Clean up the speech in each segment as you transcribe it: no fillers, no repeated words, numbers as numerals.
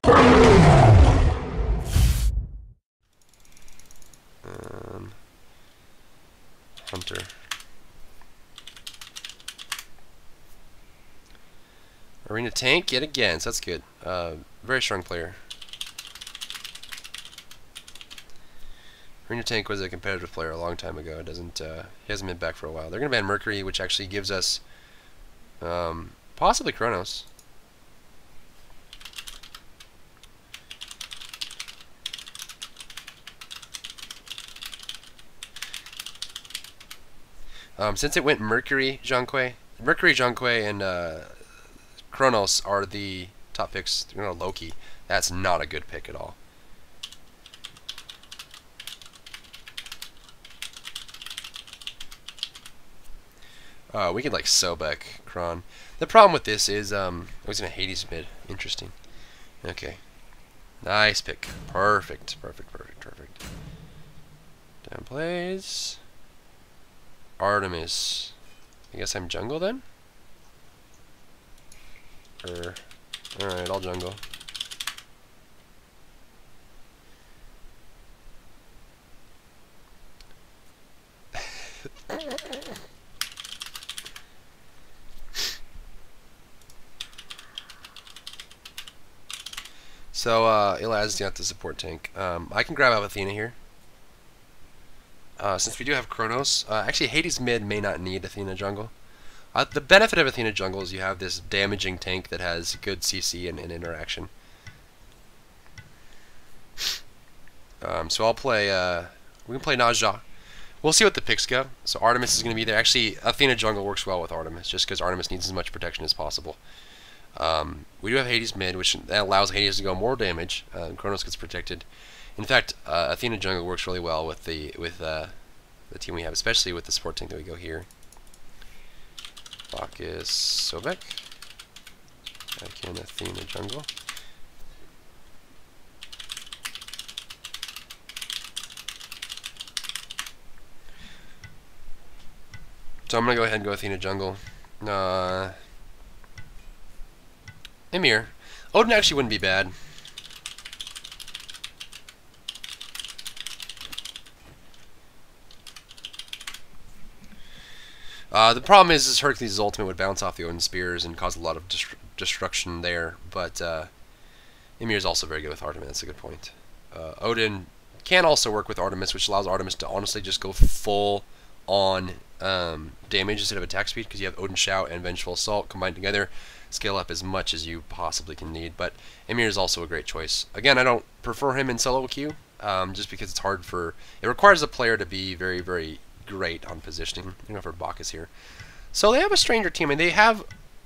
Hunter. Arena tank yet again, so that's good. Very strong player. Arena tank was a competitive player a long time ago. It doesn't. He hasn't been back for a while. They're gonna ban Mercury, which actually gives us possibly Kronos. Since it went Mercury, Zhangque, and Kronos are the top picks. You know, Loki. That's not a good pick at all. We could like Sobek, Kron. The problem with this is I was gonna Hades mid. Interesting. Okay. Nice pick. Perfect. Down plays. Artemis. I guess I'm jungle then? Alright, I'll jungle. So, Ilaz got the support tank. I can grab out Athena here. Since we do have Kronos, actually Hades mid may not need Athena jungle. The benefit of Athena jungle is you have this damaging tank that has good CC and interaction. So I'll play, we can play Nezha. We'll see what the picks go. So Artemis is going to be there. Actually, Athena jungle works well with Artemis, just because Artemis needs as much protection as possible. We do have Hades mid, which that allows Hades to go more damage. Kronos gets protected. In fact, Athena jungle works really well with the team we have, especially with the support tank that we go here. Bacchus, Sobek. I can Athena jungle. So I'm gonna go ahead and go Athena jungle. Emir. Odin actually wouldn't be bad. The problem is Hercules' ultimate would bounce off the Odin spears and cause a lot of destruction there, but Emir is also very good with Artemis. That's a good point. Odin can also work with Artemis, which allows Artemis to honestly just go full on damage instead of attack speed, because you have Odin Shout and Vengeful Assault combined together. Scale up as much as you possibly can need, but Emir is also a great choice. Again, I don't prefer him in solo queue, just because it's hard for... It requires a player to be very, very great on positioning. You know, for Bacchus here. So they have a stranger team, and they have...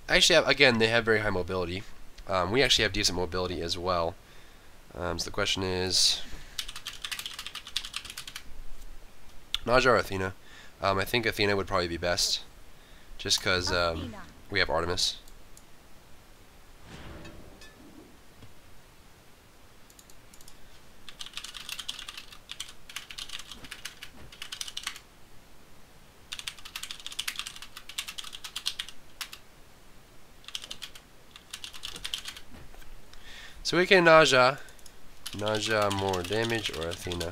again, they have very high mobility. We actually have decent mobility as well. So the question is... Nezha or Athena? I think Athena would probably be best, just because we have Artemis. So we can Nezha more damage, or Athena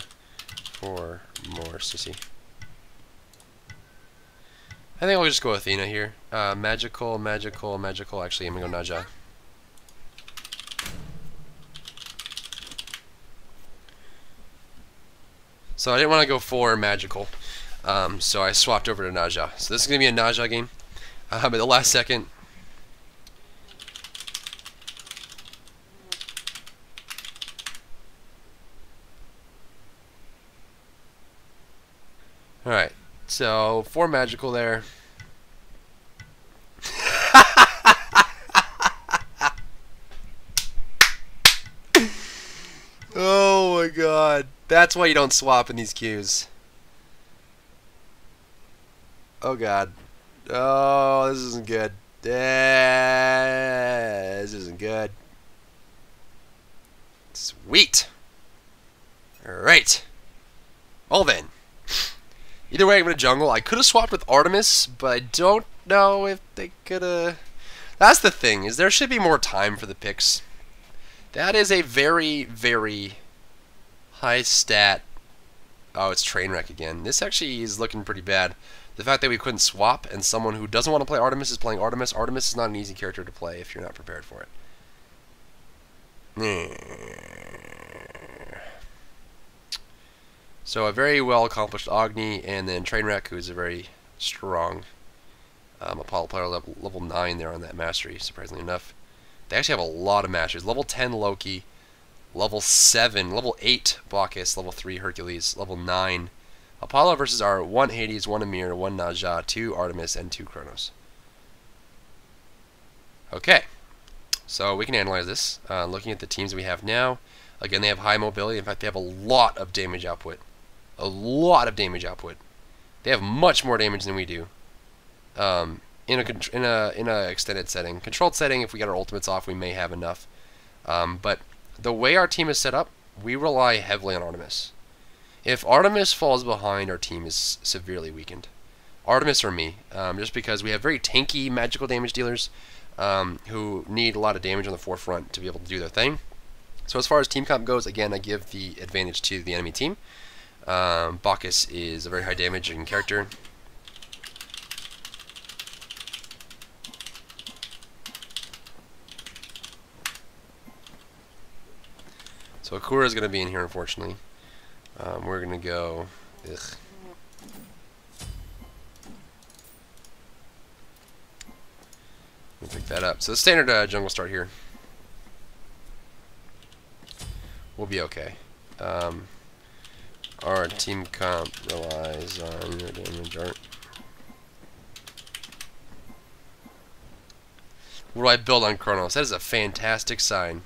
for more CC. I think I'll just go Athena here. Magical. Actually, I'm gonna go Nezha. So I didn't want to go for magical, so I swapped over to Nezha. So this is gonna be a Nezha game. At the last second. Alright, so 4 magical there. Oh my god. That's why you don't swap in these queues. Oh god. Oh, this isn't good. This isn't good. Sweet. Alright. Well then. Either way, I'm going to jungle. I could have swapped with Artemis, but I don't know if they could have... That's the thing, is there should be more time for the picks. That is a very, very high stat. Oh, it's Trainwreck again. This actually is looking pretty bad. The fact that we couldn't swap and someone who doesn't want to play Artemis is playing Artemis. Artemis is not an easy character to play if you're not prepared for it. So a very well accomplished Agni, and then Trainwreck, who is a very strong Apollo player, level 9 there on that mastery, surprisingly enough. They actually have a lot of masteries. Level 10 Loki, level 7, level 8 Bacchus, level 3 Hercules, level 9 Apollo versus our 1 Hades, 1 Amir, 1 Nezha, 2 Artemis, and 2 Kronos. Okay, so we can analyze this. Looking at the teams we have now, again, they have high mobility. In fact, they have a lot of damage output. A lot of damage output. They have much more damage than we do. In a extended setting, controlled setting, if we get our ultimates off, we may have enough. But the way our team is set up, we rely heavily on Artemis. If Artemis falls behind, our team is severely weakened. Artemis or me, just because we have very tanky magical damage dealers who need a lot of damage on the forefront to be able to do their thing. So as far as team comp goes, again, I give the advantage to the enemy team. Bacchus is a very high damaging character. So Akura is going to be in here, unfortunately. We're going to go... Ugh. Let me pick that up. So the standard jungle start here. We'll be okay. Our team comp relies on your damage art. What do I build on Kronos? That is a fantastic sign.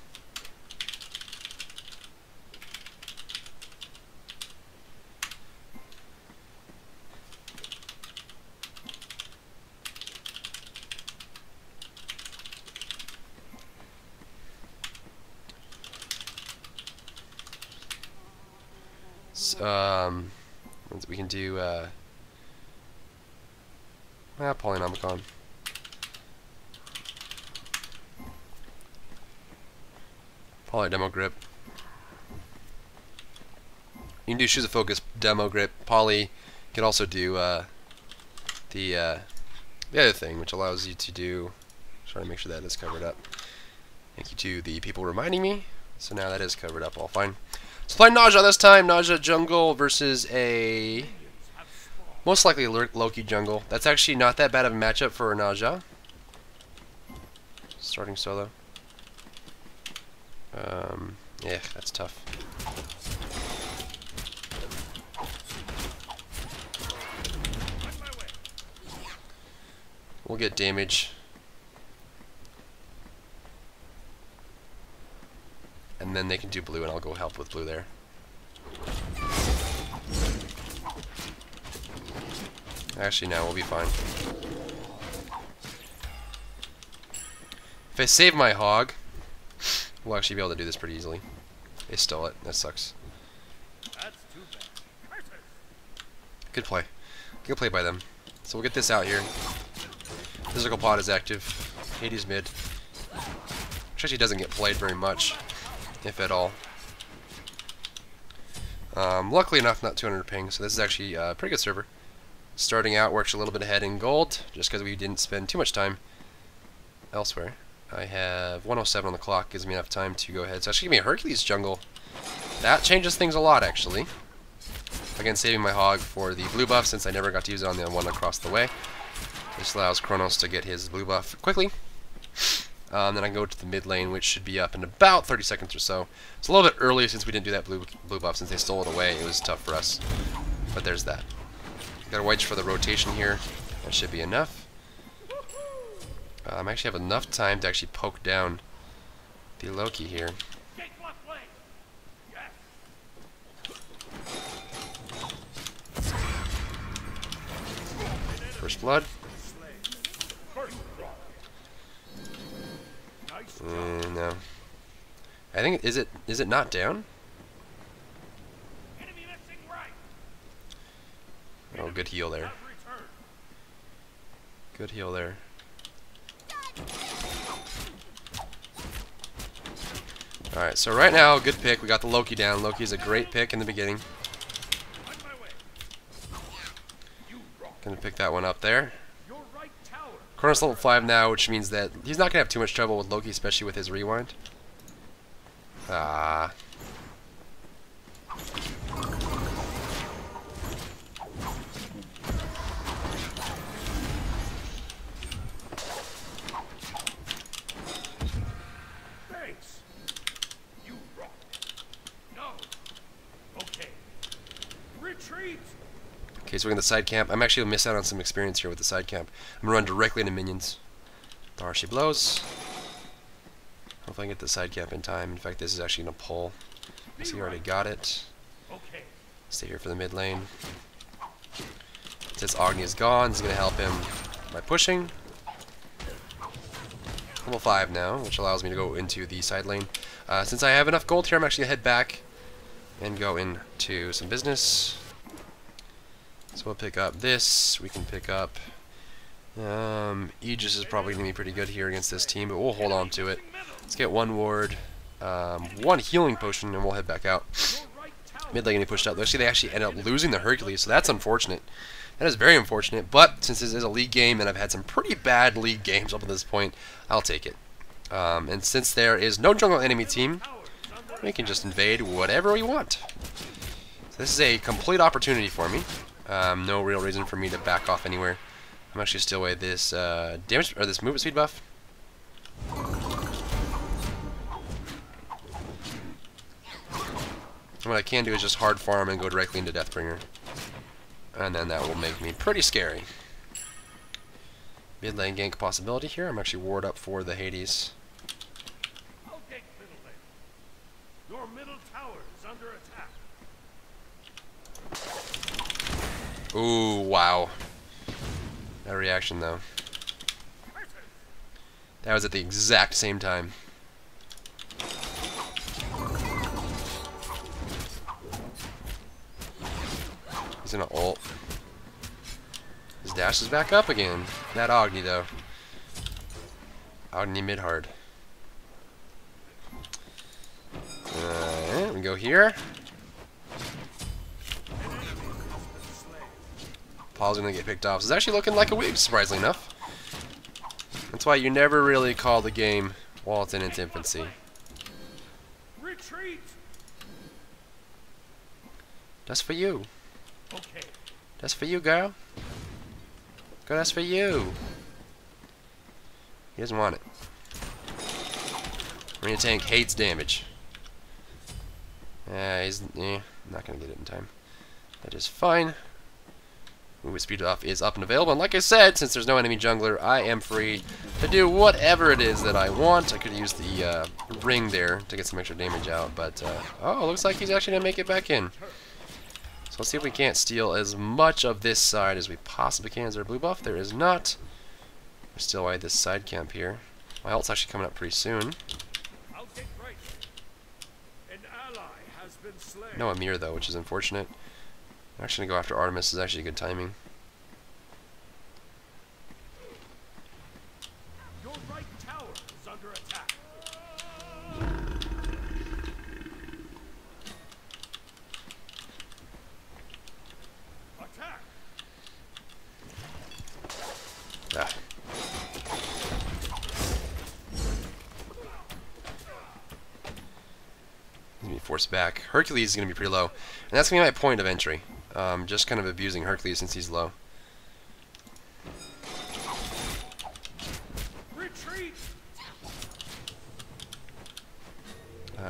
We can do Polynomicon. Poly demo grip. You can do Shoes of Focus demo grip. Poly can also do the other thing, which allows you to do. Trying to make sure that is covered up. Thank you to the people reminding me. So now that is covered up all fine. So playing Nezha this time. Nezha jungle versus a most likely Loki jungle. That's actually not that bad of a matchup for Nezha. Starting solo. Yeah, that's tough. We'll get damage. And then they can do blue, and I'll go help with blue there. Actually, no, we'll be fine. If I save my hog, we'll actually be able to do this pretty easily. They stole it. That sucks. Good play. Good play by them. So we'll get this out here. Physical pod is active. Hades mid. Which actually doesn't get played very much, if at all. Luckily enough, not 200 ping, so this is actually a pretty good server. Starting out, we're actually a little bit ahead in gold, just because we didn't spend too much time elsewhere. I have 107 on the clock, gives me enough time to go ahead. So actually give me a Hercules jungle. That changes things a lot, actually. Again, saving my hog for the blue buff, since I never got to use it on the one across the way. This allows Kronos to get his blue buff quickly. Then I can go to the mid lane, which should be up in about 30 seconds or so. It's a little bit early since we didn't do that blue buff, since they stole it away. It was tough for us. But there's that. Got a wedge for the rotation here. That should be enough. I actually have enough time to actually poke down the Loki here. First blood. No. I think is it not down? Oh, good heal there. Good heal there. Alright, so right now, good pick. We got the Loki down. Loki's a great pick in the beginning. Gonna pick that one up there. Kronos level 5 now, which means that he's not gonna have too much trouble with Loki, especially with his rewind. Ah. Thanks. You rock. No. Okay. Retreat. Okay, so we're in the side camp. I'm actually gonna miss out on some experience here with the side camp. I'm gonna run directly into minions. There she blows. Hopefully I can get the side camp in time. In fact, this is actually gonna pull. I see he already got it. Okay. Stay here for the mid lane. Since Agni is gone, this is gonna help him by pushing. Level 5 now, which allows me to go into the side lane. Since I have enough gold here, I'm actually gonna head back and go into some business. So we'll pick up this. We can pick up Aegis is probably going to be pretty good here against this team, but we'll hold on to it. Let's get one ward, one healing potion, and we'll head back out. Mid lane getting pushed out. Actually, they actually end up losing the Hercules, so that's unfortunate. That is very unfortunate, but since this is a league game, and I've had some pretty bad league games up to this point, I'll take it. And since there is no jungle enemy team, we can just invade whatever we want. So this is a complete opportunity for me. No real reason for me to back off anywhere. I'm actually still away this damage or this movement speed buff. And what I can do is just hard farm and go directly into Deathbringer, and then that will make me pretty scary. Mid lane gank possibility here. I'm actually ward up for the Hades. I'll take middle lane. Your middle tower is under attack. Ooh, wow. That reaction, though. That was at the exact same time. He's gonna ult. His dash is back up again. That Agni, though. Agni mid hard. We go here. Paul's gonna get picked off. It's actually looking like a week, surprisingly enough. That's why you never really call the game while it's in its infancy. Retreat. That's for you. Okay. That's for you, girl. Girl, that's for you. He doesn't want it. Marina tank hates damage. He's not gonna get it in time. That is fine. Movement speed off is up and available, and like I said, since there's no enemy jungler, I am free to do whatever it is that I want. I could use the ring there to get some extra damage out, but oh, looks like he's actually gonna make it back in. So let's see if we can't steal as much of this side as we possibly can. Is there a blue buff? There is not. We're still away this side camp here. My ult's actually coming up pretty soon. I'll take right. An ally has been slain. No Amir though, which is unfortunate. I'm actually gonna go after Artemis. Is actually good timing. Your right tower is under attack. Attack. Ah. He's gonna be forced back. Hercules is gonna be pretty low, and that's gonna be my point of entry. Just kind of abusing Hercules since he's low. Retreat.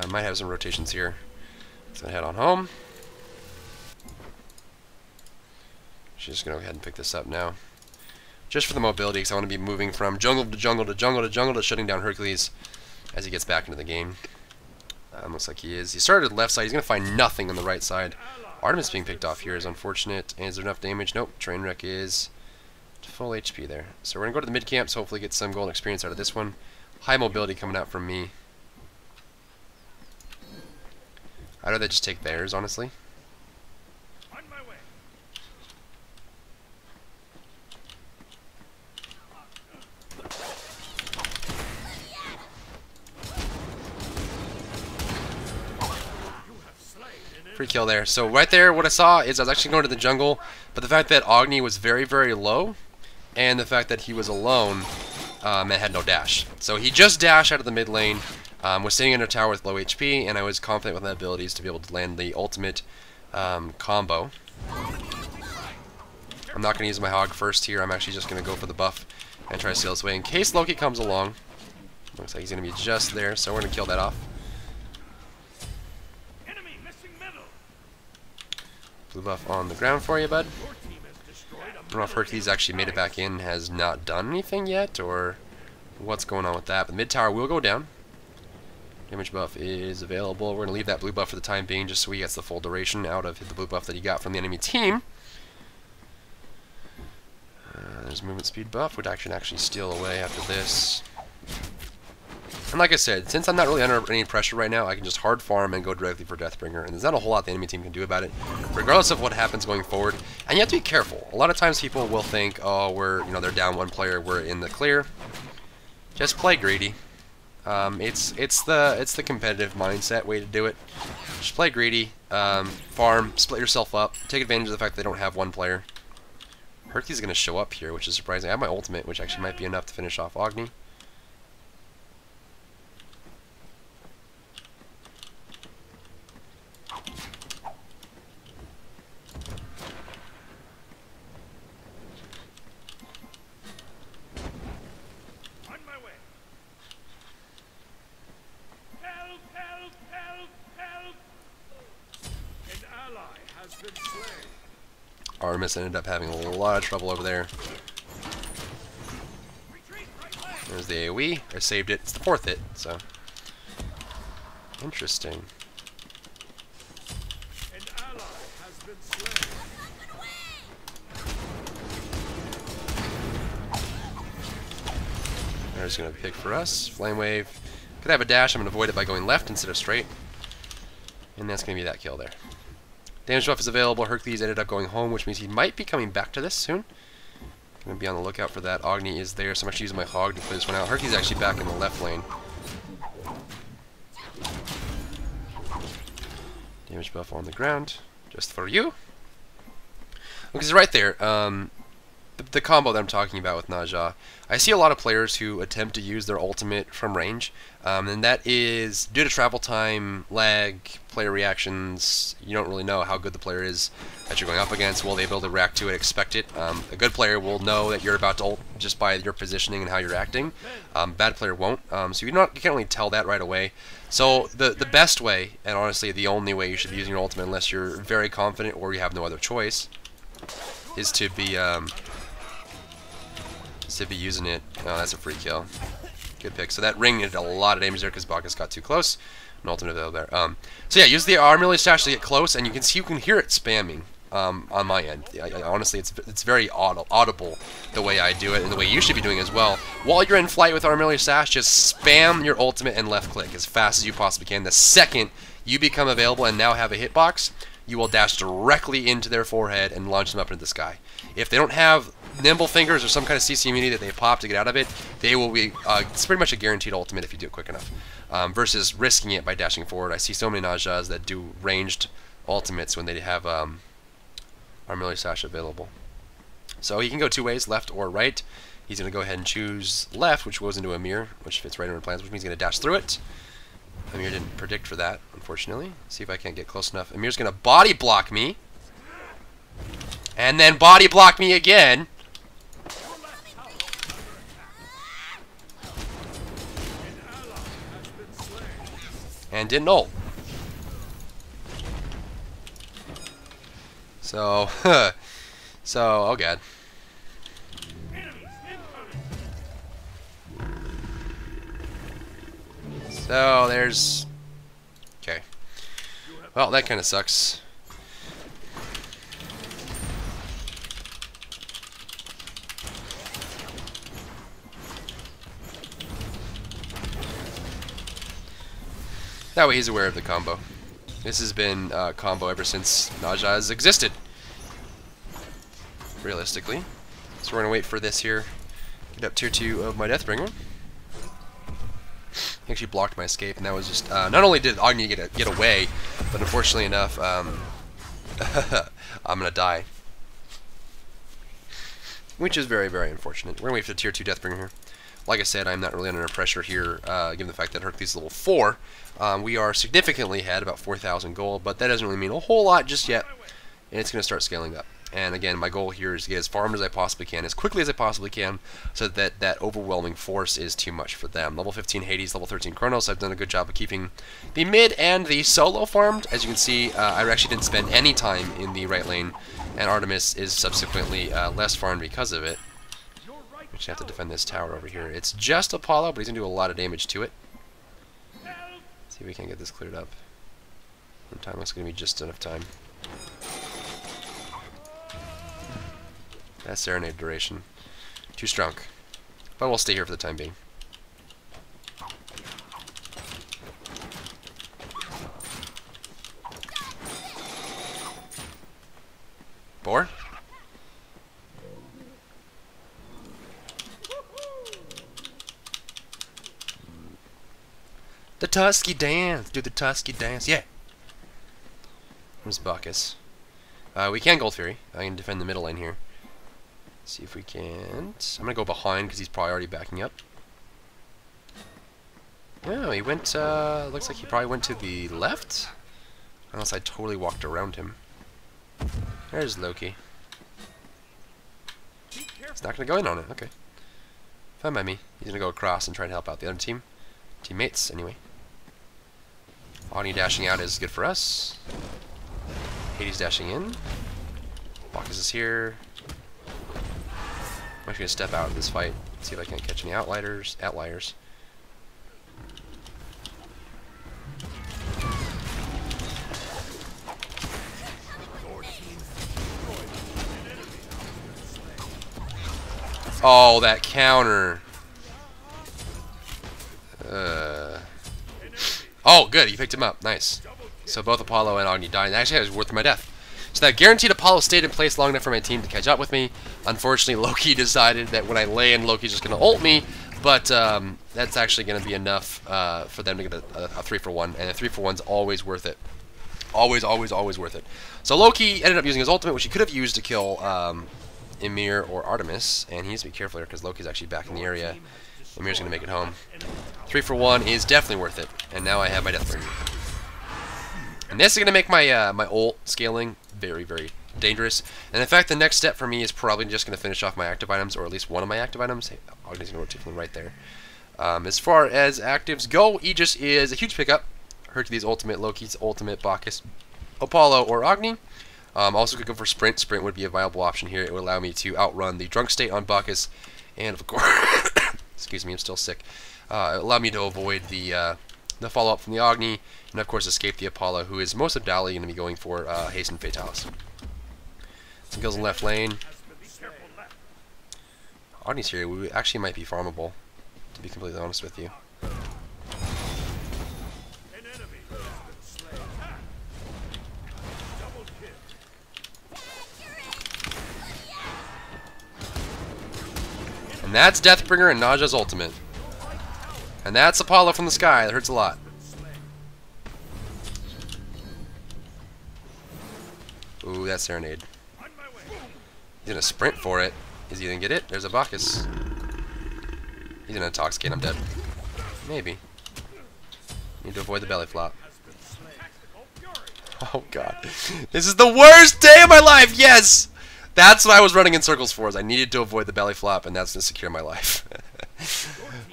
Might have some rotations here. So head on home. She's just gonna go ahead and pick this up now, just for the mobility, because I want to be moving from jungle to jungle to jungle to jungle to shutting down Hercules as he gets back into the game. Looks like he is. He started left side. He's gonna find nothing on the right side. Artemis being picked off here is unfortunate. And is there enough damage? Nope. Trainwreck is full HP there. So we're going to go to the mid camps, hopefully get some golden experience out of this one. High mobility coming out from me. I'd rather just take theirs, honestly. On my way. Free kill there. So right there, what I saw is I was actually going to the jungle, but the fact that Agni was very, very low, and the fact that he was alone, and had no dash. So he just dashed out of the mid lane, was sitting in a tower with low HP, and I was confident with my abilities to be able to land the ultimate combo. I'm not going to use my hog first here. I'm actually just going to go for the buff and try to steal this away in case Loki comes along. Looks like he's going to be just there, so we're going to kill that off. Enemy missing middle. Blue buff on the ground for you, bud. I don't know if Hercules actually made it back in, has not done anything yet, or what's going on with that. But the mid tower will go down. Damage buff is available. We're going to leave that blue buff for the time being, just so he gets the full duration out of the blue buff that he got from the enemy team. There's movement speed buff, which I can actually steal away after this. And like I said, since I'm not really under any pressure right now, I can just hard farm and go directly for Deathbringer. And there's not a whole lot the enemy team can do about it, regardless of what happens going forward. And you have to be careful. A lot of times people will think, oh, they're down one player, we're in the clear. Just play greedy. It's the competitive mindset way to do it. Just play greedy, farm, split yourself up, take advantage of the fact that they don't have one player. Hercules is going to show up here, which is surprising. I have my ultimate, which actually might be enough to finish off Agni. Artemis ended up having a lot of trouble over there. There's the AoE. I saved it. It's the 4th hit, so. Interesting. An ally has been slain. There's going to pick for us. Flame Wave. Could have a dash. I'm going to avoid it by going left instead of straight. And that's going to be that kill there. Damage buff is available. Hercules ended up going home, which means he might be coming back to this soon. I'm going to be on the lookout for that. Agni is there, so I'm actually using my hog to play this one out. Hercules is actually back in the left lane. Damage buff on the ground, just for you. Because right there, the combo that I'm talking about with Nezha, I see a lot of players who attempt to use their ultimate from range, and that is due to travel time, lag, player reactions. You don't really know how good the player is that you're going up against. Will they be able to react to it, expect it? A good player will know that you're about to ult just by your positioning and how you're acting. Bad player won't, so you can't really tell that right away. So the best way, and honestly the only way you should be using your ultimate, unless you're very confident or you have no other choice, is to be using it. Oh, that's a free kill. Good pick. So that ring did a lot of damage there because Bacchus got too close. An ultimate available there. So yeah, use the Armor Stash to get close, and you can hear it spamming on my end. Honestly, it's very audible the way I do it, and the way you should be doing as well. While you're in flight with Armor Stash, just spam your ultimate and left click as fast as you possibly can. The second you become available and now have a hitbox, you will dash directly into their forehead and launch them up into the sky. If they don't have nimble fingers or some kind of CC immunity that they pop to get out of it, they will be, it's pretty much a guaranteed ultimate if you do it quick enough, versus risking it by dashing forward. I see so many Nezhas that do ranged ultimates when they have Armor Sash available. So he can go two ways, left or right. He's going to go ahead and choose left, which goes into Amir, which fits right in our plans, which means he's going to dash through it. Amir didn't predict for that, unfortunately. See if I can't get close enough. Amir's going to body block me. And then body block me again. And didn't ult. So, oh god. So, there's... Okay. Well, that kind of sucks. That way he's aware of the combo. This has been combo ever since Nezha has existed, realistically. So we're going to wait for this here. Get up tier 2 of my Deathbringer. He actually blocked my escape, and that was just... not only did Agni get away, but unfortunately enough, I'm going to die. Which is very, very unfortunate. We're going to wait for the Tier 2 Deathbringer here. Like I said, I'm not really under pressure here, given the fact that Hercules is level 4. We are significantly ahead, about 4,000 gold, but that doesn't really mean a whole lot just yet, and it's going to start scaling up. And again, my goal here is to get as farmed as I possibly can, as quickly as I possibly can, so that that overwhelming force is too much for them. Level 15 Hades, level 13 Chronos. I've done a good job of keeping the mid and the solo farmed. As you can see, I actually didn't spend any time in the right lane, and Artemis is subsequently less farmed because of it. We just have to defend this tower over here. It's just Apollo, but he's going to do a lot of damage to it. Let's see if we can get this cleared up. In time, looks going to be just enough time. That Serenade duration. Too strong. But we'll stay here for the time being. Boar? The Tusky dance! Do the Tusky dance, yeah! Where's Bacchus? We can Gold Fury. I can defend the middle lane here. See if we can't. I'm gonna go behind because he's probably already backing up. No, he went, looks like he probably went to the left. Unless I totally walked around him. There's Loki. He's not gonna go in on it, okay. Fine by me. He's gonna go across and try to help out the other team. Teammates, anyway. Ani dashing out is good for us. Hades dashing in. Bacchus is here. I'm actually going to step out of this fight, see if I can't catch any outliers. Oh, that counter. Oh, good, you picked him up. Nice. So both Apollo and Agni died. Actually, it was worth my death. So that guaranteed Apollo stayed in place long enough for my team to catch up with me. Unfortunately, Loki decided that when I land, Loki's just going to ult me. But that's actually going to be enough for them to get a 3-for-1. And a 3-for-1's always worth it. Always, always, always worth it. So Loki ended up using his ultimate, which he could have used to kill Ymir or Artemis. And he needs to be careful here because Loki's actually back in the area. Ymir's going to make it home. 3-for-1 is definitely worth it. And now I have my Deathbringer. And this is going to make my my ult scaling very, very dangerous. And in fact, the next step for me is probably just going to finish off my active items, or at least one of my active items. Hey, Agni's going to rotate from right there. As far as actives go, Aegis is a huge pickup. Hercules ultimate, Loki's ultimate, Bacchus, Apollo, or Agni. Also could go for Sprint. Sprint would be a viable option here. It would allow me to outrun the drunk state on Bacchus. And of course, excuse me, I'm still sick. It would allow me to avoid the follow-up from the Agni, and of course escape the Apollo, who is most undoubtedly going to be going for Hasten Fatalis. Some kills in left lane. Agni's here. We actually might be farmable, to be completely honest with you. And that's Deathbringer and Nezha's ultimate. And that's Apollo from the sky. That hurts a lot. Ooh, that Serenade. He's gonna sprint for it. Is he gonna get it? There's a Bacchus. He's gonna intoxicate. I'm dead. Maybe. Need to avoid the belly flop. Oh god. This is the worst day of my life! Yes! That's what I was running in circles for, is I needed to avoid the belly flop, and that's to secure my life.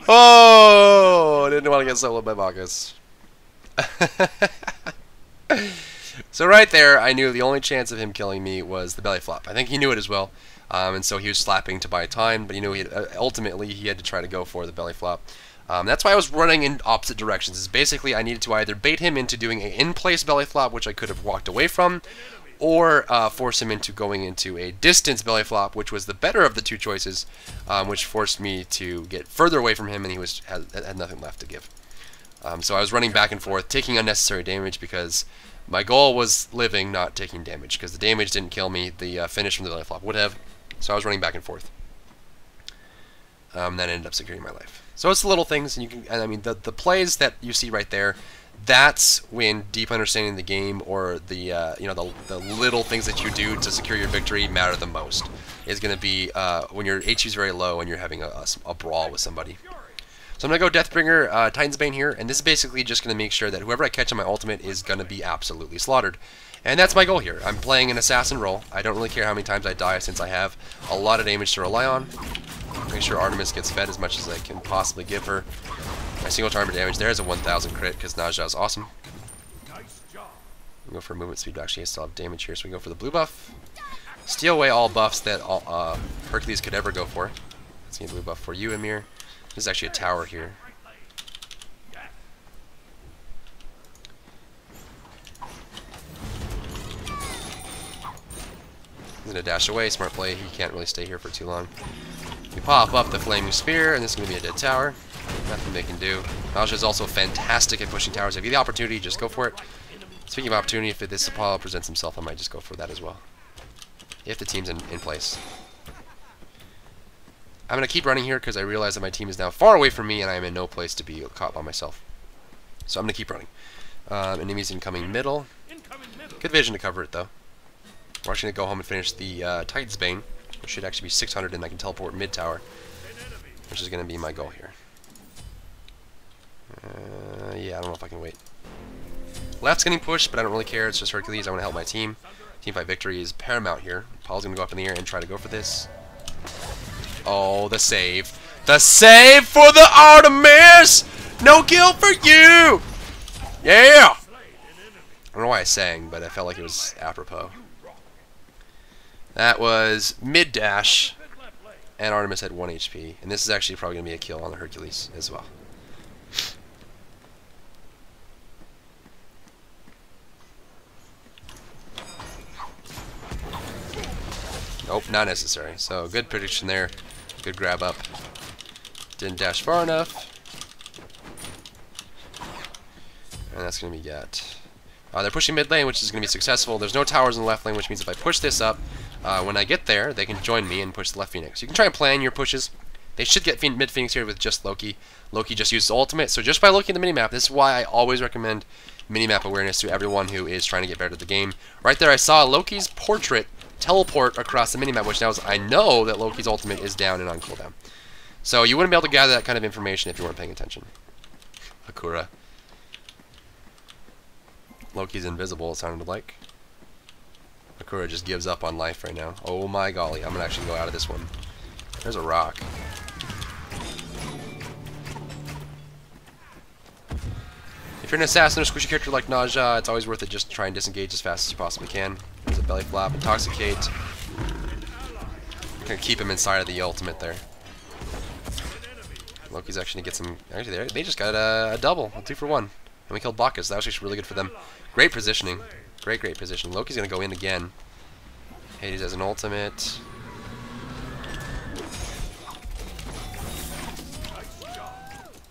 Oh, I didn't want to get soloed by Bacchus. So right there, I knew the only chance of him killing me was the belly flop. I think he knew it as well, and so he was slapping to buy time, but he knew ultimately he had to try to go for the belly flop. That's why I was running in opposite directions. Is basically I needed to either bait him into doing an in-place belly flop, which I could have walked away from, or force him into going into a distance belly flop, which was the better of the two choices, which forced me to get further away from him, and he had nothing left to give. So I was running back and forth, taking unnecessary damage, because my goal was living, not taking damage, because the damage didn't kill me. The finish from the belly flop would have. So I was running back and forth. That ended up securing my life. So it's the little things, and you can. And I mean, the plays that you see right there, that's when deep understanding the game or the you know the little things that you do to secure your victory matter the most. Is going to be when your HQ is very low and you're having a brawl with somebody. So I'm going to go Deathbringer, Titan's Bane here, and this is basically just going to make sure that whoever I catch on my ultimate is going to be absolutely slaughtered. And that's my goal here. I'm playing an assassin role. I don't really care how many times I die since I have a lot of damage to rely on. Make sure Artemis gets fed as much as I can possibly give her. My single target damage there is a 1000 crit because Nezha is awesome. We go for movement speed, but actually I still have damage here, so we go for the blue buff. Steal away all buffs that Hercules could ever go for. Let's get a blue buff for you, Emir. This is actually a tower here. He's gonna dash away, smart play. He can't really stay here for too long. We pop up the flaming spear, and this is gonna be a dead tower. Nothing they can do. Nezha is also fantastic at pushing towers. If you have the opportunity, just go for it. Speaking of opportunity, if this Apollo presents himself, I might just go for that as well. If the team's in place. I'm going to keep running here because I realize that my team is now far away from me and I am in no place to be caught by myself. So I'm going to keep running. Enemies incoming middle. Good vision to cover it though. We're actually going to go home and finish the Titan's Bane, which should actually be 600 and I can teleport mid tower, which is going to be my goal here. Yeah, I don't know if I can wait. Left's getting pushed, but I don't really care. It's just Hercules. I want to help my team. Teamfight victory is paramount here. Paul's going to go up in the air and try to go for this. Oh, the save. The save for the Artemis! No kill for you! Yeah! I don't know why I sang, but I felt like it was apropos. That was mid-dash, and Artemis had 1 HP. And this is actually probably going to be a kill on the Hercules as well. Nope, not necessary. So, good prediction there. Good grab up. Didn't dash far enough. And that's going to be get. They're pushing mid lane, which is going to be successful. There's no towers in the left lane, which means if I push this up, when I get there, they can join me and push the left Phoenix. You can try and plan your pushes. They should get mid Phoenix here with just Loki. Loki just used ultimate, so just by looking at the minimap, this is why I always recommend minimap awareness to everyone who is trying to get better at the game. Right there, I saw Loki's portrait teleport across the minimap, which now is, I know that Loki's ultimate is down and on cooldown. So you wouldn't be able to gather that kind of information if you weren't paying attention. Akura. Loki's invisible, it sounded like. Akura just gives up on life right now. Oh my golly, I'm going to actually go out of this one. There's a rock. If you're an assassin or squishy character like Nezha, it's always worth it just to try and disengage as fast as you possibly can. There's a belly flap, intoxicate. Gonna keep him inside of the ultimate there. Loki's actually gonna get some. Actually, they just got a double, a 2 for 1, and we killed Bacchus. That was actually really good for them. Great positioning, great positioning. Loki's gonna go in again. Hades has an ultimate.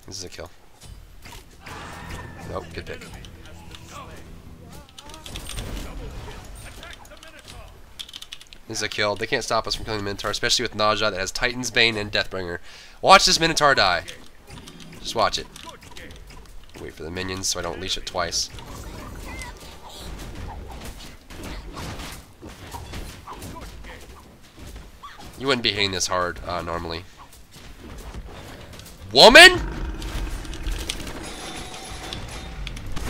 This is a kill. Nope, good pick. This is a kill. They can't stop us from killing the Minotaur, especially with Nezha that has Titan's Bane and Deathbringer. Watch this Minotaur die. Just watch it. Wait for the minions so I don't leash it twice. You wouldn't be hitting this hard normally. Woman?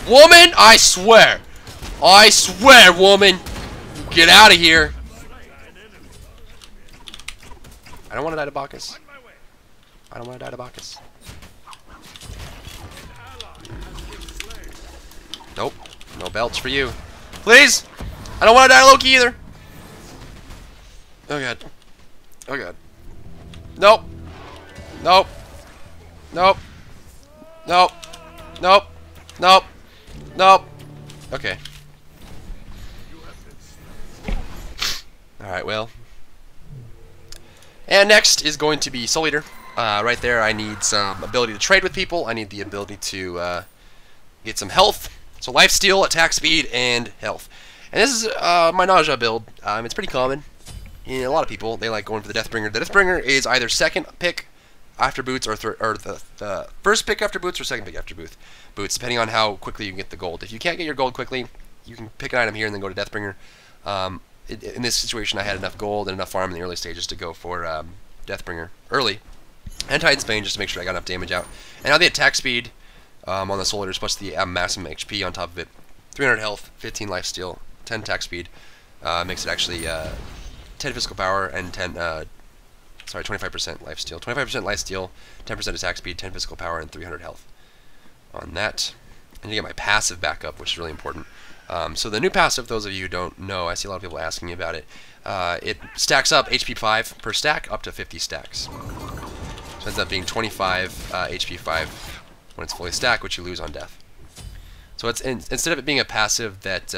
Woman, I swear. I swear, woman. Get out of here. I don't want to die to Bacchus. I don't want to die to Bacchus. Nope. No belts for you. Please! I don't want to die to Loki either. Oh god. Oh god. Nope. Nope. Nope. Nope. Nope. Nope. Nope. Okay. Alright, well. And next is going to be Soul Eater. Right there, I need some ability to trade with people. I need the ability to get some health. So lifesteal, attack speed, and health. And this is my Nezha build. It's pretty common. A lot of people, they like going for the Deathbringer. The Deathbringer is either second pick, after boots, or the first pick after boots or second pick after boots, depending on how quickly you can get the gold. If you can't get your gold quickly, you can pick an item here and then go to Deathbringer. In this situation, I had enough gold and enough farm in the early stages to go for Deathbringer early, and Titan's Bane just to make sure I got enough damage out. And now the attack speed on the Soul Eaters plus the maximum HP on top of it, 300 health, 15 lifesteal, 10 attack speed, makes it actually 10 physical power and 25% lifesteal. 25% lifesteal, 10% attack speed, 10 physical power, and 300 health on that. And you get my passive backup, which is really important. So the new passive, those of you who don't know, I see a lot of people asking me about it. It stacks up HP 5 per stack up to 50 stacks. So it ends up being 25 HP 5 when it's fully stacked, which you lose on death. So it's instead of it being a passive that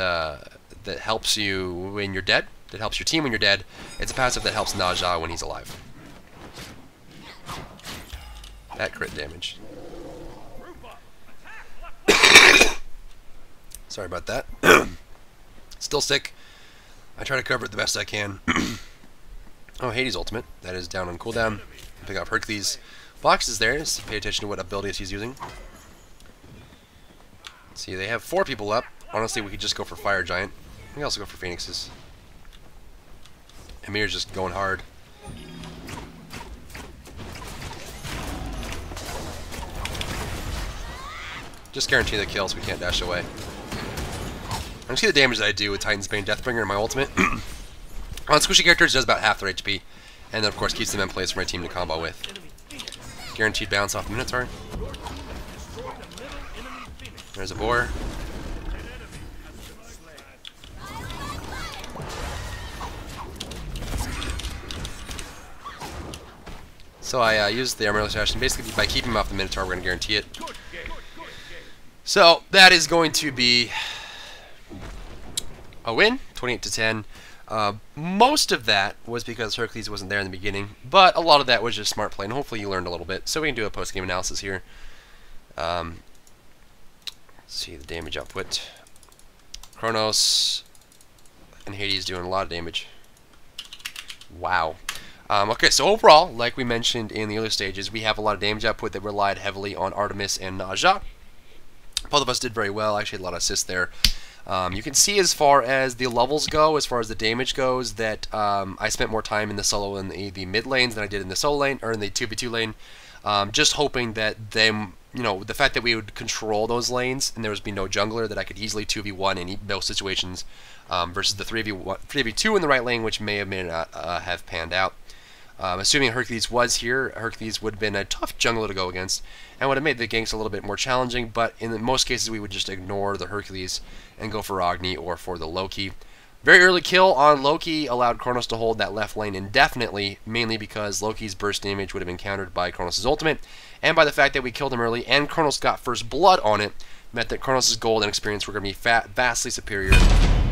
that helps you when you're dead, that helps your team when you're dead, it's a passive that helps Nezha when he's alive. That crit damage. Sorry about that. Still sick. I try to cover it the best I can. Oh, Hades ultimate. That is down on cooldown. Pick up Hercules. Fox is there, so pay attention to what abilities he's using. Let's see, they have 4 people up. Honestly, we could just go for Fire Giant. We can also go for Phoenixes. Emir's just going hard. Just guarantee the kill so we can't dash away. I see the damage that I do with Titan's Bane Deathbringer and my ultimate. On squishy characters, it does about half their HP. And then, of course, keeps them in place for my team to combo with. Guaranteed bounce off the Minotaur. There's a boar. So I used the Armor Slash, and basically by keeping him off the Minotaur, we're going to guarantee it. So that is going to be a win, 28 to 10. Most of that was because Hercules wasn't there in the beginning, but a lot of that was just smart play, and hopefully you learned a little bit. So we can do a post-game analysis here. Let's see the damage output. Kronos and Hades doing a lot of damage. Wow. Okay, so overall, like we mentioned in the earlier stages, we have a lot of damage output that relied heavily on Artemis and Nezha. Both of us did very well. Actually, had a lot of assists there. You can see as far as the levels go, as far as the damage goes, that I spent more time in the solo and the mid lanes than I did in the solo lane or in the 2v2 lane. Just hoping that them, you know, the fact that we would control those lanes and there would be no jungler, that I could easily 2v1 in those situations versus the 3v2 in the right lane, which may or may not have panned out. Assuming Hercules was here, Hercules would have been a tough jungler to go against and would have made the ganks a little bit more challenging, but in most cases we would just ignore the Hercules and go for Agni or for the Loki. Very early kill on Loki allowed Kronos to hold that left lane indefinitely, mainly because Loki's burst damage would have been countered by Kronos' ultimate, and by the fact that we killed him early and Kronos got first blood on it, meant that Kronos' gold and experience were going to be vastly superior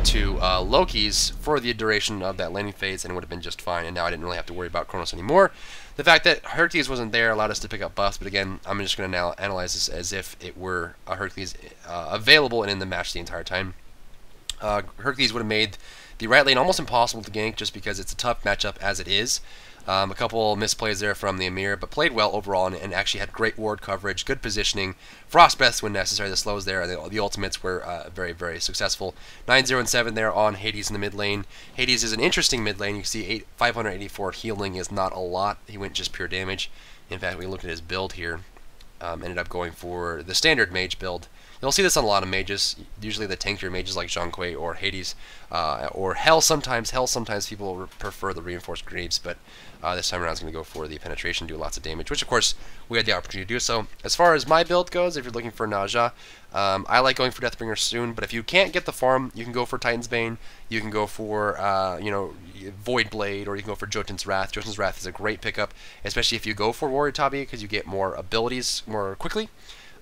to Loki's for the duration of that laning phase, and it would have been just fine, and now I didn't really have to worry about Kronos anymore. The fact that Hercules wasn't there allowed us to pick up buffs, but again, I'm just going to analyze this as if it were a Hercules available and in the match the entire time. Hercules would have made the right lane almost impossible to gank just because it's a tough matchup as it is. A couple misplays there from the Emir, but played well overall and actually had great ward coverage, good positioning, frost breaths when necessary, the slows there, the ultimates were very, very successful. 9-0 and 7 there on Hades in the mid lane. Hades is an interesting mid lane. You can see 584 healing is not a lot. He went just pure damage. In fact, we look at his build here. Ended up going for the standard mage build. You'll see this on a lot of mages, usually the tankier mages like Zhonghui or Hades, or Hell sometimes. Hell sometimes people prefer the reinforced greaves, but this time around I was going to go for the penetration, do lots of damage, which of course we had the opportunity to do so. As far as my build goes, if you're looking for Nezha, I like going for Deathbringer soon, but if you can't get the farm, you can go for Titan's Bane, you can go for, you know, Void Blade, or you can go for Jotun's Wrath. Jotun's Wrath is a great pickup, especially if you go for Warrior Tabi, because you get more abilities more quickly.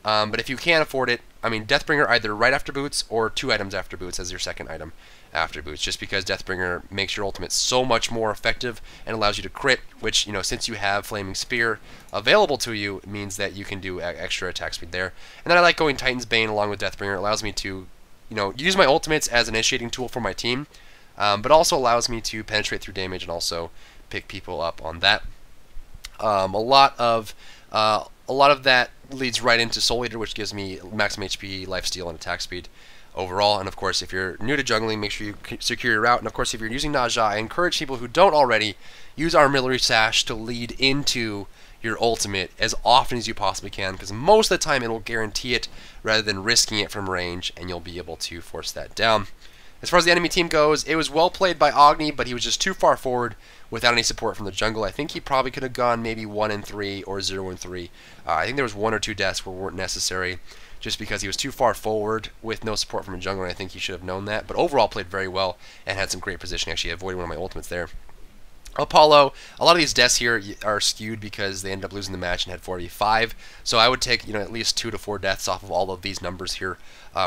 But if you can't afford it, I mean, Deathbringer either right after boots or 2 items after boots as your second item after boots, just because Deathbringer makes your ultimate so much more effective and allows you to crit, which, you know, since you have Flaming Spear available to you, it means that you can do extra attack speed there. And then I like going Titan's Bane along with Deathbringer. It allows me to, you know, use my ultimates as an initiating tool for my team, but also allows me to penetrate through damage and also pick people up on that. A lot of that leads right into Soul Eater, which gives me maximum HP, lifesteal, and attack speed overall. And of course, if you're new to jungling, make sure you secure your route. And of course, if you're using Nezha, I encourage people who don't already use Armillary Sash to lead into your ultimate as often as you possibly can, because most of the time it will guarantee it rather than risking it from range, and you'll be able to force that down. As far as the enemy team goes, it was well played by Agni, but he was just too far forward without any support from the jungle. I think he probably could have gone maybe 1-3 or 0-3. I think there was 1 or 2 deaths where weren't necessary, just because he was too far forward with no support from a jungle, and I think he should have known that. But overall played very well and had some great positioning. Actually avoided one of my ultimates there. Apollo, a lot of these deaths here are skewed because they ended up losing the match and had 4v5. So I would take at least 2 to 4 deaths off of all of these numbers here,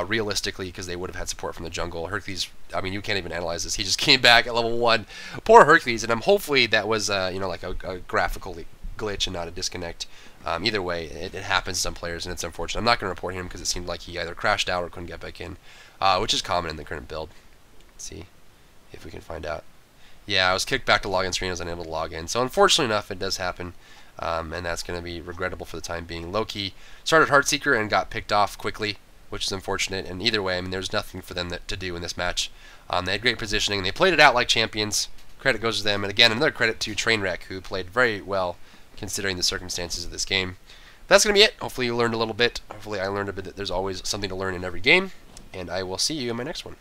realistically, because they would have had support from the jungle. Hercules, I mean, you can't even analyze this. He just came back at level 1. Poor Hercules, and hopefully that was like a graphical glitch and not a disconnect. Either way, it happens to some players, and it's unfortunate. I'm not going to report him because it seemed like he either crashed out or couldn't get back in, which is common in the current build. Let's see if we can find out. Yeah, I was kicked back to login screen. I was unable to log in. So unfortunately enough, it does happen, and that's going to be regrettable for the time being. Loki started Heartseeker and got picked off quickly, which is unfortunate. And either way, I mean, there's nothing for them to do in this match. They had great positioning, and they played it out like champions. Credit goes to them. And again, another credit to Trainwreck, who played very well considering the circumstances of this game. That's going to be it. Hopefully you learned a little bit. Hopefully I learned a bit that there's always something to learn in every game. And I will see you in my next one.